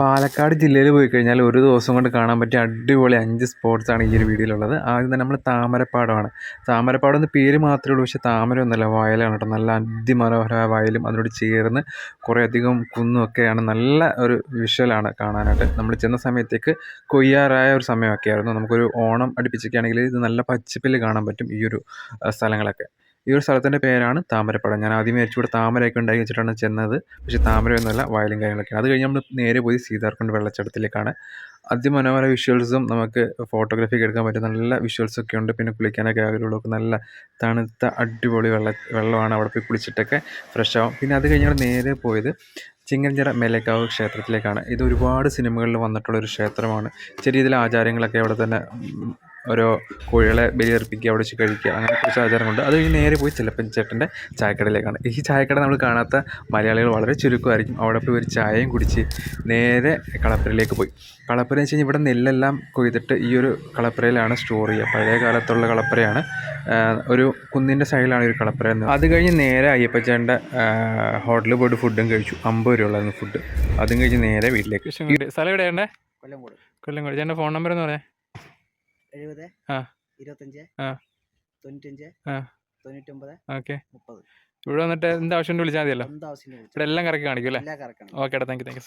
പാലക്കാട് ജില്ലയിൽ പോയി കഴിഞ്ഞാൽ ഒരു ദിവസം കൊണ്ട് കാണാൻ പറ്റിയ അടിപൊളി 5 സ്പോട്സാണ് ഈ ഒരു വീഡിയോയിലുള്ളത്. ആദ്യം തന്നെ നമ്മൾ താമരപ്പാടമാണ്. താമരപ്പാടം എന്ന് പേര് മാത്രമേ ഉള്ളൂ, പക്ഷേ താമരയൊന്നുമല്ല, വയലാണ് കേട്ടോ. നല്ല അതിമനോഹരമായ വയലും അതിനോട് ചേർന്ന് കുറേയധികം കുന്നും ഒക്കെയാണ്. നല്ല ഒരു വിഷ്വലാണ് കാണാനായിട്ട്. നമ്മൾ ചെന്ന സമയത്തേക്ക് കൊയ്യാറായ ഒരു സമയമൊക്കെ ആയിരുന്നു. നമുക്കൊരു ഓണം അടുപ്പിച്ചൊക്കെ ആണെങ്കിൽ ഇത് നല്ല പച്ചപ്പിൽ കാണാൻ പറ്റും ഈ ഒരു സ്ഥലങ്ങളൊക്കെ. ഈ ഒരു സ്ഥലത്തിൻ്റെ പേരാണ് താമരപ്പടം. ഞാൻ ആദ്യം വിചാരിച്ചു ഇവിടെ താമരയൊക്കെ ഉണ്ടാക്കി വെച്ചിട്ടാണ് ചെന്നത്, പക്ഷേ താമരയൊന്നുമല്ല, വയലും കാര്യങ്ങളൊക്കെയാണ്. അത് കഴിഞ്ഞ് നമ്മൾ നേരെ പോയി സീതാർകുണ്ട് വെള്ളച്ചാട്ടത്തിലേക്കാണ്. അതിമനോഹര വിഷ്വൽസും നമുക്ക് ഫോട്ടോഗ്രാഫിയൊക്കെ എടുക്കാൻ പറ്റും. നല്ല വിഷ്വൽസൊക്കെ ഉണ്ട്. പിന്നെ കുളിക്കാനൊക്കെ ആഗ്രഹമുള്ളവർക്ക് നല്ല തണുത്ത അടിപൊളി വെള്ളമാണ്. അവിടെ പോയി കുളിച്ചിട്ടൊക്കെ ഫ്രഷ് ആവും. പിന്നെ അത് കഴിഞ്ഞ് നമ്മൾ നേരെ പോയത് ചിങ്ങൻചിറ മേലേക്കാവ് ക്ഷേത്രത്തിലേക്കാണ്. ഇത് ഒരുപാട് സിനിമകളിൽ വന്നിട്ടുള്ളൊരു ക്ഷേത്രമാണ്. ചെറിയ രീതിയിൽ ആചാരങ്ങളൊക്കെ അവിടെ തന്നെ ഓരോ കോഴികളെ ബലിയർപ്പിക്കുക, അവിടെ വെച്ച് കഴിക്കുക, അങ്ങനെ കുറച്ച് ആചാരങ്ങളുണ്ട്. അത് കഴിഞ്ഞ് നേരെ പോയി ചിലപ്പൻ ചേട്ടൻ്റെ ചായക്കടയിലേക്കാണ്. ഈ ചായക്കട നമ്മൾ കാണാത്ത മലയാളികൾ വളരെ ചുരുക്കമായിരിക്കും. അവിടെ പോയി ഒരു ചായയും കുടിച്ച് നേരെ കളപ്പുരയിലേക്ക് പോയി. കളപ്പുര എന്ന് വെച്ച് കഴിഞ്ഞാൽ ഇവിടെ നെല്ലെല്ലാം കൊയ്തിട്ട് ഈ ഒരു കളപ്പുരയിലാണ് സ്റ്റോർ ചെയ്യുക. പഴയ കാലത്തുള്ള കളപ്പുരയാണ്. ഒരു കുന്നിൻ്റെ സൈഡിലാണ് ഈ ഒരു കളപ്പുര എന്ന്. അത് കഴിഞ്ഞ് നേരെ അയ്യപ്പച്ചേട്ടൻ്റെ ഹോട്ടലിൽ പോയിട്ട് ഫുഡും കഴിച്ചു. 50 രൂപ ഉള്ളായിരുന്നു ഫുഡ്. അതും കഴിഞ്ഞ് നേരെ വീട്ടിലേക്ക്. സ്ഥലം എവിടെയാണ്ടേ? കൊല്ലംകോട്. കൊല്ലംകോട്. ചേട്ടൻ്റെ ഫോൺ നമ്പർ എന്ന് പറയാം. 70 ആ 25 ആ 95 ആ 99 ഓക്കെ. 30. ഇവിടെ വന്നിട്ട് എന്താവശ്യം വിളിച്ചാൽ മതിയല്ലോ. എന്താവശ്യം ഇവിടെ എല്ലാം കറക്കി കാണിക്കും അല്ലേ? എല്ലാ കറക്കണം. Okay, thank you.